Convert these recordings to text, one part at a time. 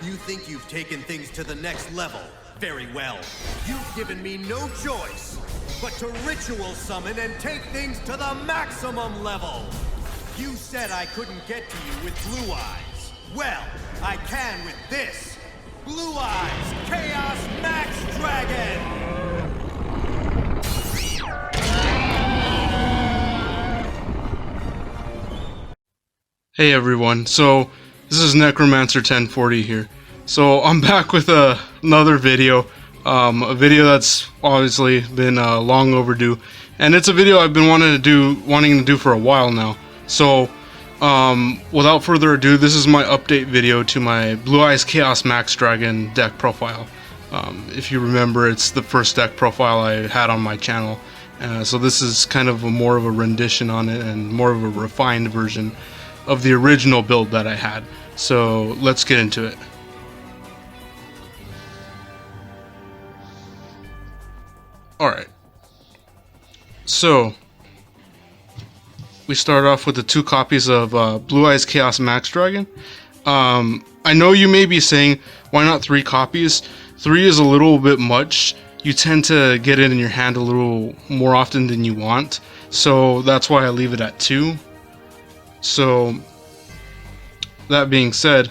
You think you've taken things to the next level? Very well. You've given me no choice but to ritual summon and take things to the maximum level. You said I couldn't get to you with Blue Eyes. Well, I can with this. Blue Eyes Chaos Max Dragon! Hey everyone, so this is Necromancer 1040 here. So I'm back with another video, a video that's obviously been long overdue, and it's a video I've been wanting to do for a while now. So without further ado, this is my update video to my Blue Eyes Chaos Max Dragon deck profile. If you remember, it's the first deck profile I had on my channel, so this is kind of more of a rendition on it and more of a refined version of the original build that I had. So let's get into it. Alright, so we start off with the 2 copies of Blue Eyes Chaos Max Dragon. I know you may be saying, why not 3 copies? 3 is a little bit much. You tend to get it in your hand a little more often than you want, so that's why I leave it at 2. So, that being said,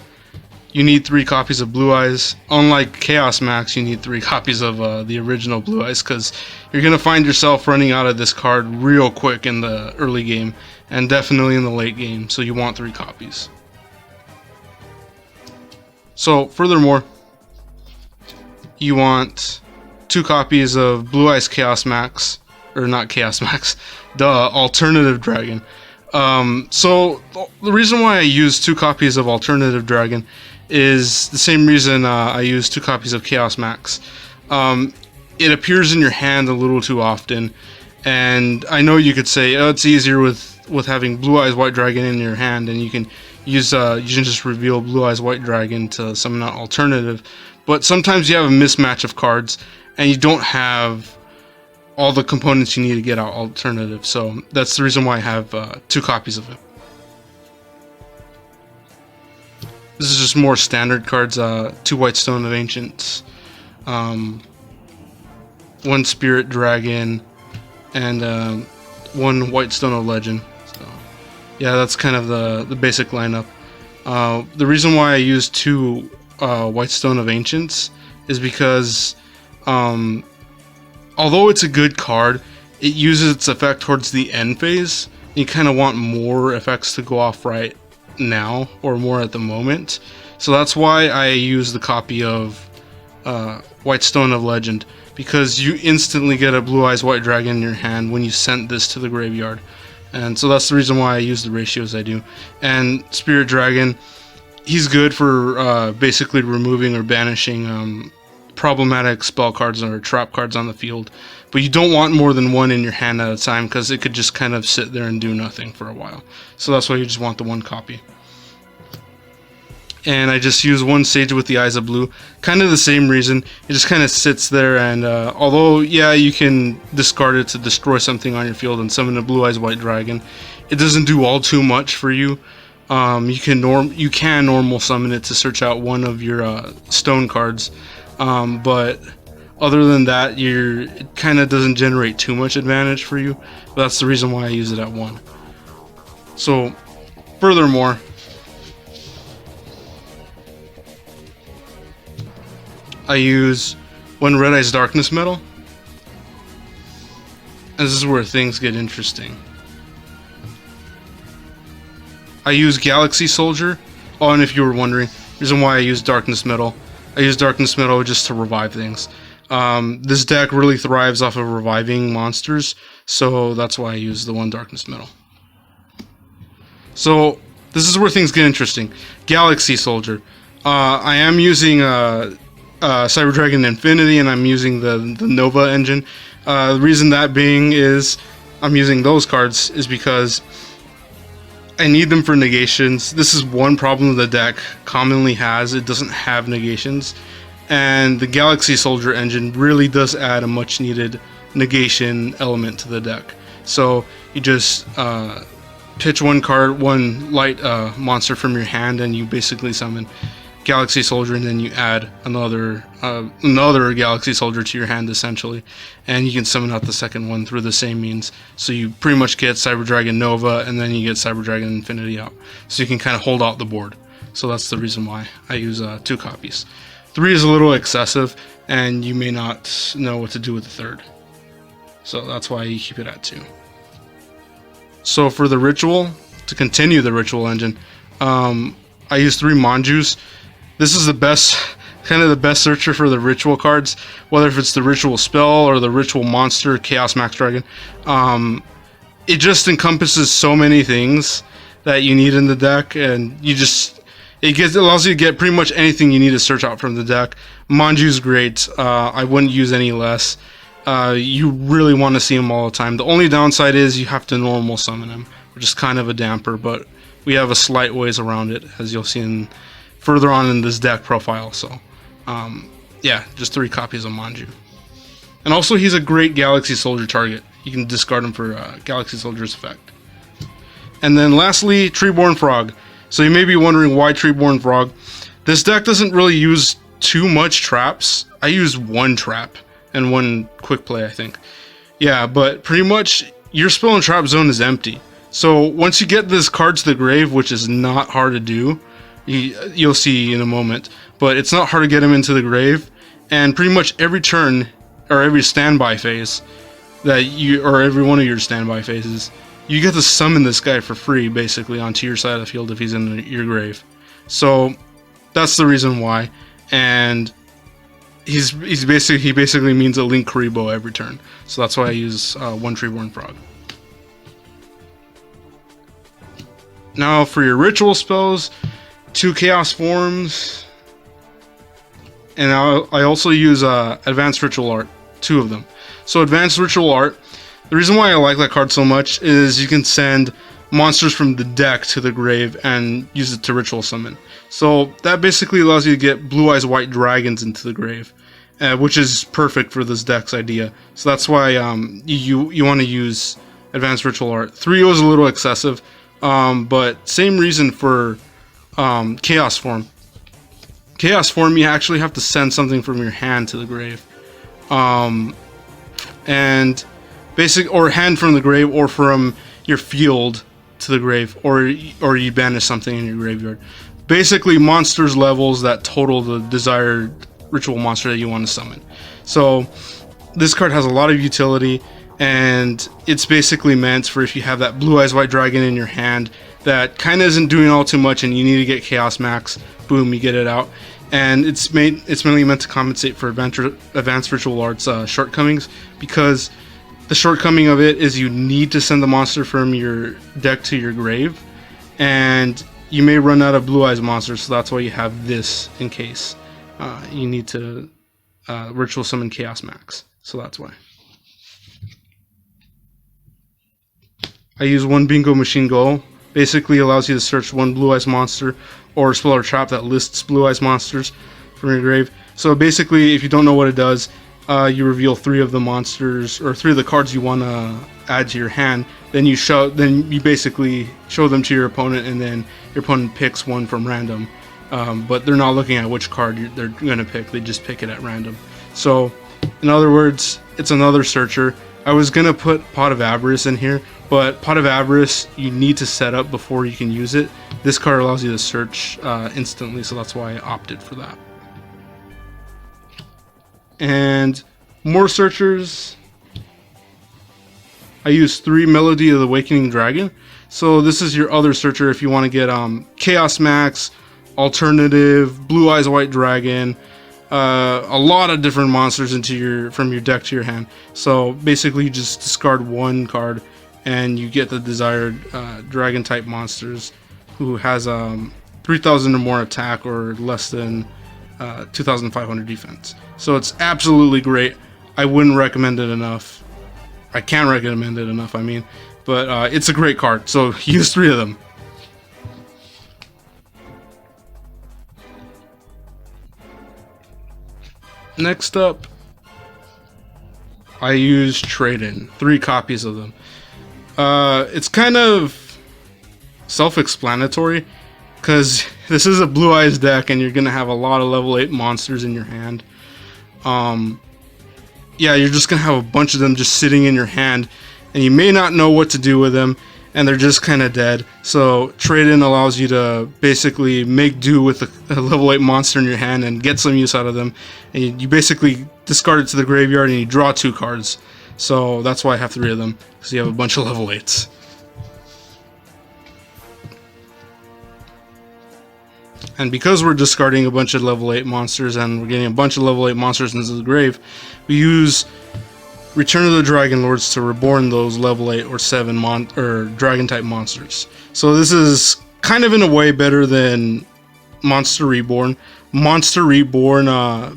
you need 3 copies of Blue Eyes. Unlike Chaos Max, you need 3 copies of the original Blue Eyes, because you're going to find yourself running out of this card real quick in the early game, and definitely in the late game, so you want 3 copies. So, furthermore, you want 2 copies of Blue Eyes Chaos Max, or not Chaos Max, the Alternative Dragon. So the reason why I use 2 copies of Alternative Dragon is the same reason I use 2 copies of Chaos Max. It appears in your hand a little too often, and I know you could say, oh, it's easier with having Blue Eyes White Dragon in your hand, and you can use you can just reveal Blue Eyes White Dragon to summon out Alternative. But sometimes you have a mismatch of cards, and you don't have all the components you need to get out Alternative, so that's the reason why I have 2 copies of it. This is just more standard cards, 2 White Stone of Ancients, 1 Spirit Dragon, and 1 White Stone of Legend. So yeah, that's kind of the basic lineup. The reason why I use 2 White Stone of Ancients is because although it's a good card, it uses its effect towards the end phase. You kind of want more effects to go off right now, or more at the moment. So that's why I use the copy of White Stone of Legend, because you instantly get a Blue Eyes White Dragon in your hand when you send this to the graveyard. And so that's the reason why I use the ratios I do. And Spirit Dragon, he's good for basically removing or banishing problematic spell cards or trap cards on the field, but you don't want more than 1 in your hand at a time, because it could just kind of sit there and do nothing for a while. So that's why you just want the 1 copy. And I just use 1 Sage with the Eyes of Blue, kind of the same reason. It just kind of sits there, and although yeah, you can discard it to destroy something on your field and summon a Blue Eyes White Dragon, it doesn't do all too much for you. You can normal summon it to search out 1 of your stone cards. But other than that, it kind of doesn't generate too much advantage for you. But that's the reason why I use it at 1. So, furthermore, I use 1 Red Eyes Darkness Metal. And this is where things get interesting. I use Galaxy Soldier. Oh, and if you were wondering, the reason why I use Darkness Metal, I use Darkness Metal just to revive things. This deck really thrives off of reviving monsters, so that's why I use the 1 Darkness Metal. So, this is where things get interesting. Galaxy Soldier. I am using Cyber Dragon Infinity, and I'm using the Nova engine. The reason that being is I'm using those cards is because I need them for negations. This is one problem the deck commonly has. It doesn't have negations. And the Galaxy Soldier engine really does add a much needed negation element to the deck. So you just pitch one card, one light monster from your hand, and you basically summon Galaxy Soldier, and then you add another Galaxy Soldier to your hand essentially, and you can summon out the second one through the same means. So you pretty much get Cyber Dragon Nova, and then you get Cyber Dragon Infinity out. So you can kind of hold out the board. So that's the reason why I use 2 copies. 3 is a little excessive, and you may not know what to do with the third. So that's why you keep it at 2. So for the ritual, to continue the ritual engine, I use 3 Manjus. This is the best, kind of the best searcher for the ritual cards, whether if it's the ritual spell or the ritual monster, Chaos Max Dragon. It just encompasses so many things that you need in the deck, and it allows you to get pretty much anything you need to search out from the deck. Manju's great. I wouldn't use any less. You really want to see him all the time. The only downside is you have to normal summon him, which is kind of a damper, but we have a slight ways around it, as you'll see further on in this deck profile. So yeah, just 3 copies of Manju. And also he's a great Galaxy Soldier target. You can discard him for Galaxy Soldier's effect. And then lastly, Treeborn Frog. So you may be wondering why Treeborn Frog. This deck doesn't really use too much traps. I use 1 trap and 1 quick play, I think. Yeah, but pretty much your spell and trap zone is empty. So once you get this card to the grave, which is not hard to do, you'll see in a moment, but it's not hard to get him into the grave, and pretty much every turn, or every standby phase, or every one of your standby phases, you get to summon this guy for free, basically, onto your side of the field if he's in your grave. So that's the reason why, and he basically means a Link Kuriboh every turn. So that's why I use 1 Treeborn Frog. Now for your ritual spells, 2 Chaos Forms, and I also use Advanced Ritual Art, 2 of them. So Advanced Ritual Art, the reason why I like that card so much is you can send monsters from the deck to the grave and use it to ritual summon. So that basically allows you to get Blue Eyes White Dragons into the grave, which is perfect for this deck's idea. So that's why you want to use Advanced Ritual Art. 3 was a little excessive, but same reason for Chaos Form. Chaos Form, you actually have to send something from your hand to the grave, and or hand from the grave, or from your field to the grave, or you banish something in your graveyard. Basically, monsters levels that total the desired ritual monster that you want to summon. So this card has a lot of utility, and it's basically meant for if you have that Blue Eyes White Dragon in your hand that kind of isn't doing all too much and you need to get Chaos Max, boom, you get it out. And it's mainly meant to compensate for Advanced Ritual Art's shortcomings, because the shortcoming of it is you need to send the monster from your deck to your grave, and you may run out of Blue Eyes monsters, so that's why you have this in case you need to ritual summon Chaos Max. So that's why. I use 1 Bingo Machine Go. Basically allows you to search 1 Blue Eyes monster or spell or trap that lists Blue Eyes monsters from your grave. So basically, if you don't know what it does, you reveal 3 of the monsters, or 3 of the cards you want to add to your hand. Then you basically show them to your opponent, and then your opponent picks 1 from random. But they're not looking at which card they're going to pick. They just pick it at random. So, in other words, it's another searcher. I was going to put Pot of Avarice in here, but Pot of Avarice you need to set up before you can use it. This card allows you to search instantly, so that's why I opted for that. And more searchers. I use 3 Melody of the Awakening Dragon. So this is your other searcher if you want to get Chaos Max, Alternative, Blue Eyes White Dragon, a lot of different monsters from your deck to your hand. So basically you just discard 1 card and you get the desired dragon type monsters who has 3,000 or more attack or less than 2,500 defense. So it's absolutely great. I wouldn't recommend it enough. I can't recommend it enough, I mean. But it's a great card, so use 3 of them. Next up, I use Trade-In. 3 copies of them. It's kind of self-explanatory. because this is a Blue Eyes deck and you're gonna have a lot of level 8 monsters in your hand. Yeah, you're just gonna have a bunch of them just sitting in your hand, and you may not know what to do with them, and they're just kind of dead. So trade-in allows you to basically make do with a level 8 monster in your hand and get some use out of them. And you basically discard it to the graveyard and you draw 2 cards. So that's why I have 3 of them, because you have a bunch of level 8s. And because we're discarding a bunch of level 8 monsters and we're getting a bunch of level 8 monsters into the grave, we use Return of the Dragon Lords to reborn those level 8 or 7 dragon type monsters. So this is kind of in a way better than Monster Reborn. Monster Reborn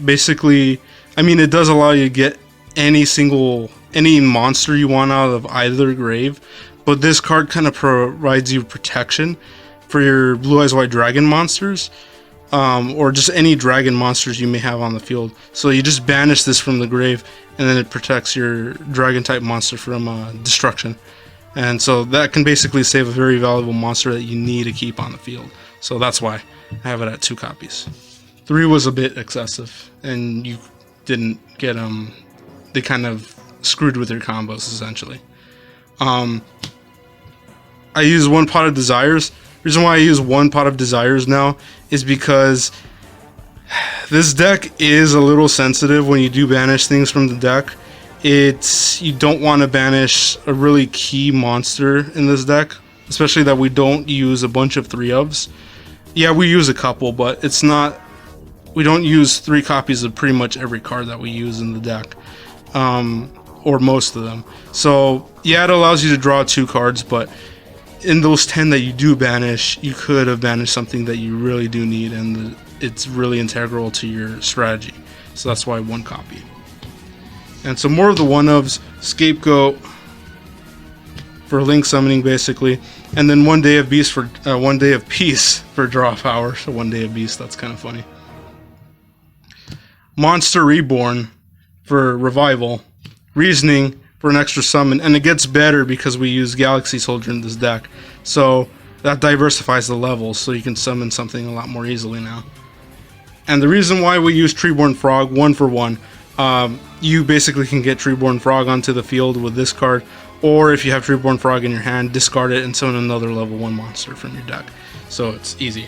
basically, I mean, it does allow you to get any monster you want out of either grave, but this card kind of provides you protection for your Blue Eyes White Dragon monsters, or just any dragon monsters you may have on the field. So you just banish this from the grave, and then it protects your dragon type monster from destruction. And so that can basically save a very valuable monster that you need to keep on the field. So that's why I have it at 2 copies. 3 was a bit excessive, and you didn't get they kind of screwed with your combos essentially. I use 1 Pot of Desires. The reason why I use 1 Pot of Desires now is because this deck is a little sensitive when you do banish things from the deck. You don't want to banish a really key monster in this deck, especially that we don't use a bunch of 3-ofs. Yeah, we use a couple, but we don't use 3 copies of pretty much every card that we use in the deck, or most of them. So yeah, it allows you to draw 2 cards, but in those 10 that you do banish, you could have banished something that you really do need, and it's really integral to your strategy. So that's why 1 copy. And so more of the 1-ofs, Scapegoat for link summoning basically, and then 1 Day of Peace for draw power. So 1 Day of Beast, that's kind of funny. Monster Reborn for revival, Reasoning for an extra summon, and it gets better because we use Galaxy Soldier in this deck, so that diversifies the levels, so you can summon something a lot more easily now. And the reason why we use Treeborn Frog 1 for 1, you basically can get Treeborn Frog onto the field with this card, or if you have Treeborn Frog in your hand, discard it and summon another level 1 monster from your deck, so it's easy.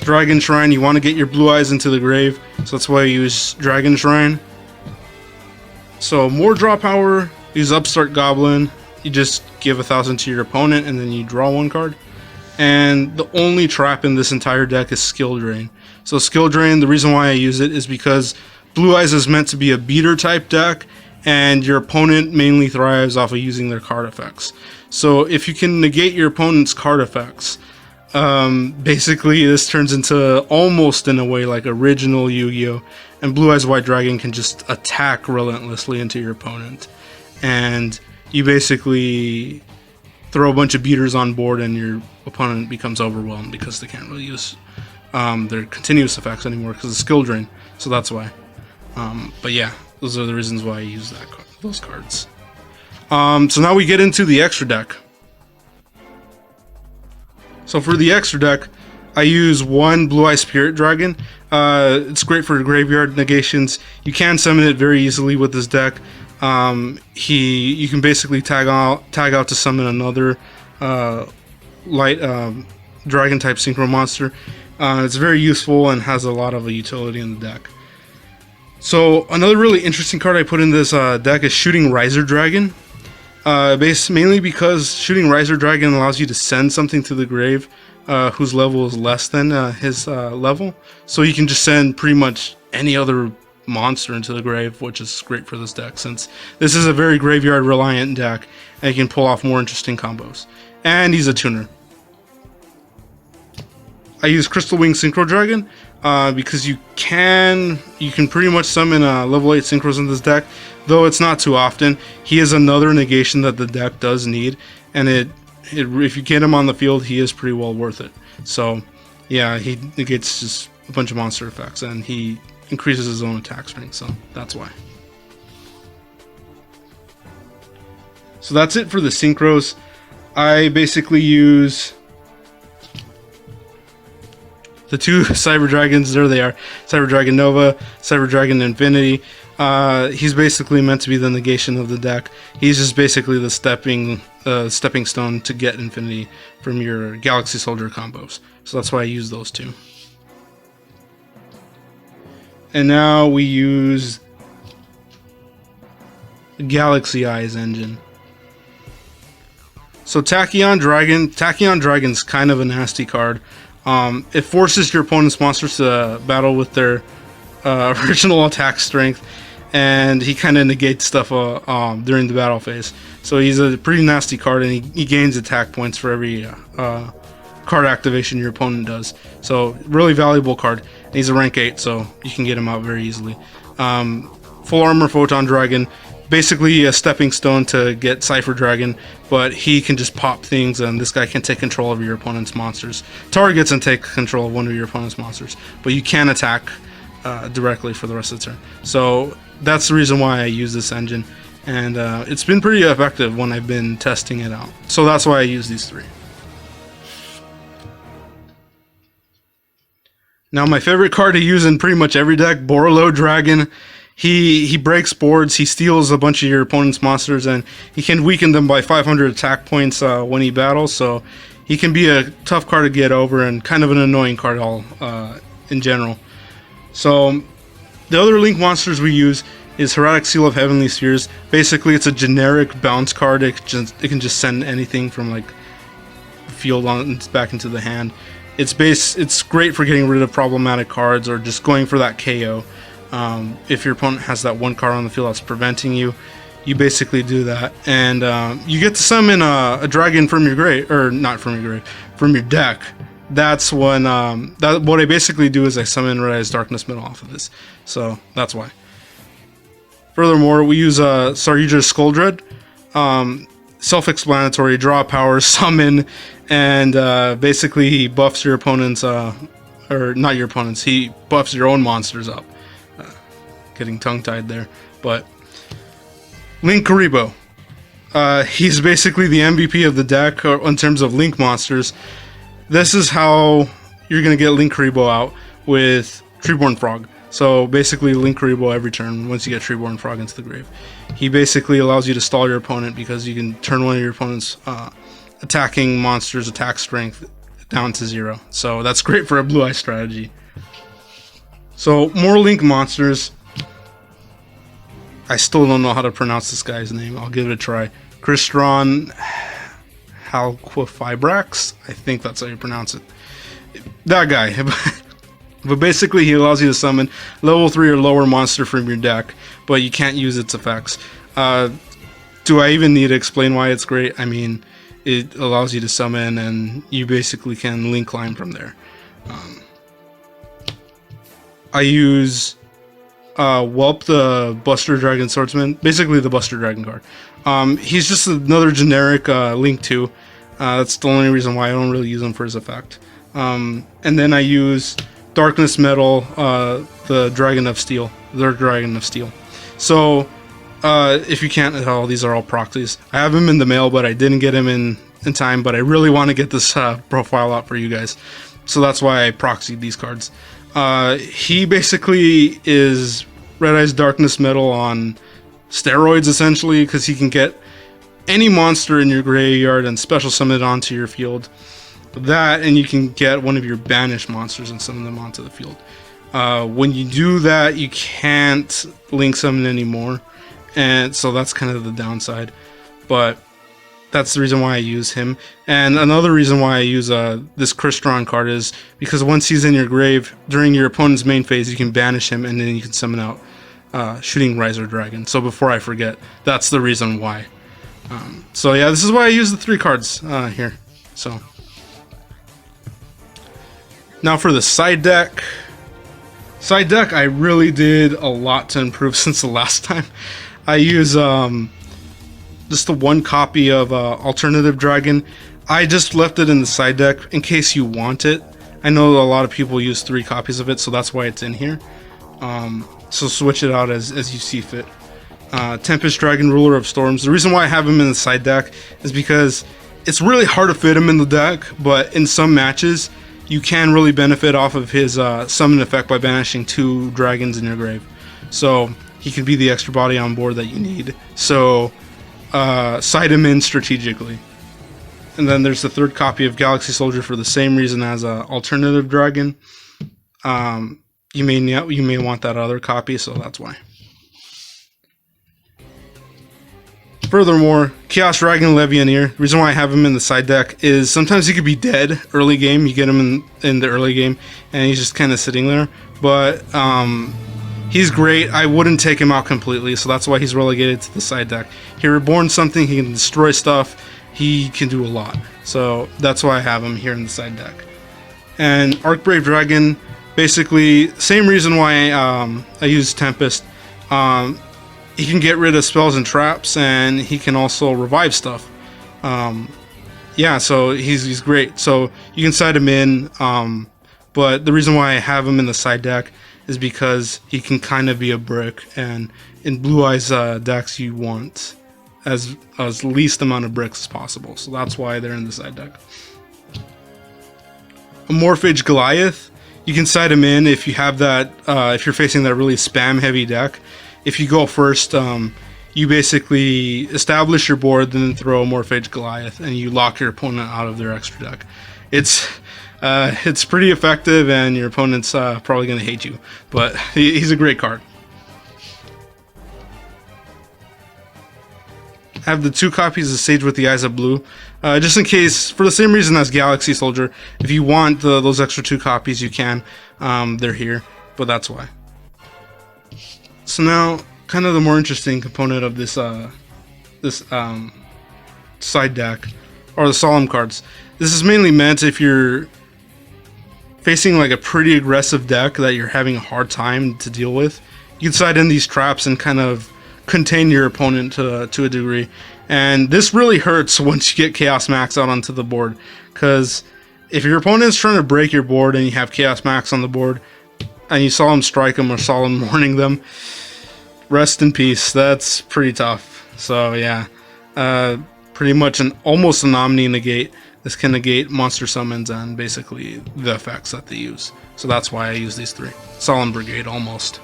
Dragon Shrine, you want to get your Blue Eyes into the grave, so that's why I use Dragon Shrine. So more draw power, use Upstart Goblin, you just give 1,000 to your opponent and then you draw 1 card. And the only trap in this entire deck is Skill Drain. So Skill Drain, the reason why I use it is because Blue Eyes is meant to be a beater type deck, and your opponent mainly thrives off of using their card effects. So if you can negate your opponent's card effects, basically this turns into almost in a way like original Yu-Gi-Oh! And Blue Eyes White Dragon can just attack relentlessly into your opponent, and you basically throw a bunch of beaters on board and your opponent becomes overwhelmed because they can't really use their continuous effects anymore because of Skill Drain. So that's why. But yeah, those are the reasons why I use those cards. So now we get into the extra deck. So for the extra deck, I use 1 Blue Eye Spirit Dragon. It's great for graveyard negations. You can summon it very easily with this deck. You can basically tag out to summon another light dragon type synchro monster. It's very useful and has a lot of utility in the deck. So another really interesting card I put in this deck is Shooting Riser Dragon. Mainly because Shooting Riser Dragon allows you to send something to the grave whose level is less than his level. So you can just send pretty much any other monster into the grave, which is great for this deck since this is a very graveyard reliant deck and you can pull off more interesting combos. And he's a tuner. I use Crystal Wing Synchro Dragon because you can pretty much summon level 8 synchros in this deck, though it's not too often. He is another negation that the deck does need, and if you get him on the field, he is pretty well worth it. So yeah, he negates just a bunch of monster effects, and he increases his own attack strength, so that's why. So that's it for the synchros. I basically use the two Cyber Dragons, there they are. Cyber Dragon Nova, Cyber Dragon Infinity. He's basically meant to be the negation of the deck. He's just basically the stepping stone to get Infinity from your Galaxy Soldier combos. So that's why I use those two. And now we use Galaxy Eyes engine. So Tachyon Dragon's kind of a nasty card. It forces your opponent's monsters to battle with their original attack strength, and he kind of negates stuff during the battle phase. So he's a pretty nasty card, and he gains attack points for every card activation your opponent does. So really valuable card. And he's a rank 8, so you can get him out very easily. Full Armor Photon Dragon, basically a stepping stone to get Cypher Dragon, but he can just pop things, and this guy can take control of your opponent's monsters. Targets and take control of one of your opponent's monsters, but you can attack directly for the rest of the turn. So that's the reason why I use this engine, and it's been pretty effective when I've been testing it out. So that's why I use these three. Now my favorite card to use in pretty much every deck, Borreload Dragon. He breaks boards, he steals a bunch of your opponent's monsters, and he can weaken them by 500 attack points when he battles, so he can be a tough card to get over and kind of an annoying card in general. So the other Link monsters we use is Heretic Seal of Heavenly Spheres. Basically it's a generic bounce card. It can just send anything from like the field on back into the hand. It's great for getting rid of problematic cards or just going for that KO. If your opponent has that one card on the field that's preventing you, you basically do that, and you get to summon a dragon from your grave, or not from your grave, from your deck. That's when what I basically do is I summon Red Eyes Darkness Middle off of this. So that's why. Furthermore, we use Saryuja's Skuldred. Self-explanatory, draw power, summon, and basically he buffs your opponent's, or not your opponent's, he buffs your own monsters up. Getting tongue-tied there, but Link Kuriboh. He's basically the MVP of the deck in terms of Link monsters. This is how you're going to get Link Kuriboh out with Treeborn Frog. So basically Link Kuriboh every turn once you get Treeborn Frog into the grave. He basically allows you to stall your opponent because you can turn one of your opponent's attacking monsters' attack strength down to 0. So that's great for a Blue Eye strategy. So more Link monsters. I still don't know how to pronounce this guy's name. I'll give it a try. Crystron Halquifibrax. I think that's how you pronounce it. That guy. But basically he allows you to summon level 3 or lower monster from your deck, but you can't use its effects. Do I even need to explain why it's great? I mean, it allows you to summon and you basically can link climb from there. I use Whelp, the Buster Dragon Swordsman, basically the Buster Dragon card. He's just another generic Link 2. That's the only reason why I don't really use him for his effect. And then I use Darkness Metal, the Dragon of Steel, the Dragon of Steel. So if you can't tell, these are all proxies. I have him in the mail, but I didn't get him in time, but I really want to get this profile out for you guys. So that's why I proxied these cards. He basically is Red Eyes Darkness Metal on steroids, essentially, because he can get any monster in your graveyard and special summon it onto your field. That, and you can get one of your banished monsters and summon them onto the field. When you do that, you can't link summon anymore, and so that's kind of the downside. But that's the reason why I use him. And another reason why I use this Crystron card is because once he's in your grave, during your opponent's main phase, you can banish him and then you can summon out Shooting Riser Dragon. So before I forget, that's the reason why. So yeah, this is why I use the 3 cards here. So now for the side deck. Side deck, I really did a lot to improve since the last time. I use just the 1 copy of Alternative Dragon. I just left it in the side deck in case you want it. I know a lot of people use 3 copies of it, so that's why it's in here. So switch it out as you see fit. Tempest Dragon, Ruler of Storms. The reason why I have him in the side deck is because it's really hard to fit him in the deck, but in some matches, you can really benefit off of his summon effect by banishing 2 dragons in your grave. So he can be the extra body on board that you need. So side him in strategically. And then there's the 3rd copy of Galaxy Soldier for the same reason as Alternative Dragon. You may want that other copy, so that's why. Furthermore, Chaos Dragon Levianeer, the reason why I have him in the side deck is sometimes he could be dead early game. You get him in the early game, and he's just kind of sitting there. But he's great. I wouldn't take him out completely, so that's why he's relegated to the side deck. He reborns something, he can destroy stuff, he can do a lot. So that's why I have him here in the side deck. And Arcbrave Dragon, basically, same reason why I use Tempest. He can get rid of spells and traps, and he can also revive stuff. Yeah, so he's great. So you can side him in, but the reason why I have him in the side deck is because he can kind of be a brick, and in Blue Eyes decks you want as least amount of bricks as possible. So that's why they're in the side deck. A Morphage Goliath, you can side him in if you have that, if you're facing that really spam heavy deck. If you go first, you basically establish your board, then throw a Morphage Goliath, and you lock your opponent out of their extra deck. It's pretty effective, and your opponent's probably going to hate you, but he's a great card. I have the 2 copies of Sage with the Eyes of Blue, just in case, for the same reason as Galaxy Soldier. If you want those extra 2 copies, you can. They're here, but that's why. So now, kind of the more interesting component of this side deck are the Solemn cards. This is mainly meant if you're facing like a pretty aggressive deck that you're having a hard time to deal with. You can side in these traps and kind of contain your opponent to a degree. And this really hurts once you get Chaos Max out onto the board, because if your opponent's trying to break your board and you have Chaos Max on the board, and you Solemn Strike them or Solemn Warning them, rest in peace. That's pretty tough. So yeah, pretty much almost an Omni Negate. This can negate monster summons and basically the effects that they use. So that's why I use these 3. Solemn Brigade almost.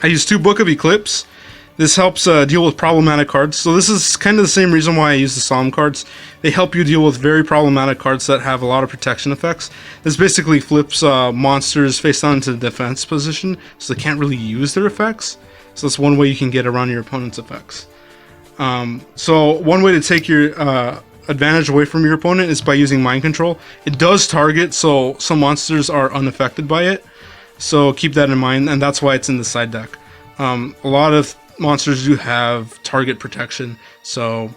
I use 2 Book of Eclipse. This helps deal with problematic cards. So this is kind of the same reason why I use the Solemn cards. They help you deal with very problematic cards that have a lot of protection effects. This basically flips monsters face down into the defense position, so they can't really use their effects. So that's one way you can get around your opponent's effects. So one way to take your advantage away from your opponent is by using Mind Control. It does target, so some monsters are unaffected by it. So keep that in mind, and that's why it's in the side deck. A lot of monsters do have target protection, so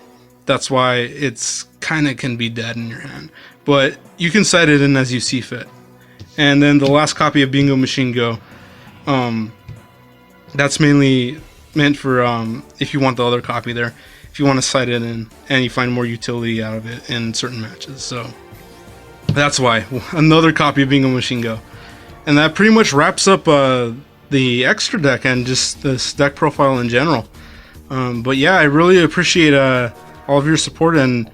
that's why it's kind of can be dead in your hand. But you can side it in as you see fit. And then the last copy of Bingo Machine Go, that's mainly meant for if you want the other copy there, if you want to side it in and you find more utility out of it in certain matches. So that's why another copy of Bingo Machine Go. And that pretty much wraps up the extra deck and just this deck profile in general. But yeah, I really appreciate all of your support, and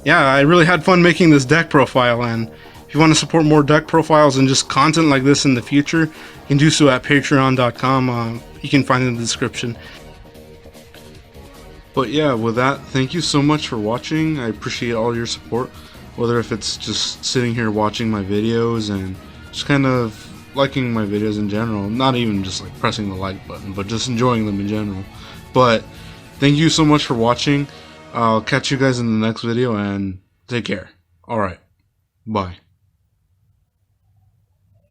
yeah, I really had fun making this deck profile. And if you want to support more deck profiles and just content like this in the future, you can do so at patreon.com. You can find it in the description. But yeah, with that, thank you so much for watching. I appreciate all your support, whether if it's just sitting here watching my videos and just kind of liking my videos in general, not even just like pressing the like button, but just enjoying them in general. But thank you so much for watching. I'll catch you guys in the next video, and take care. Alright, bye.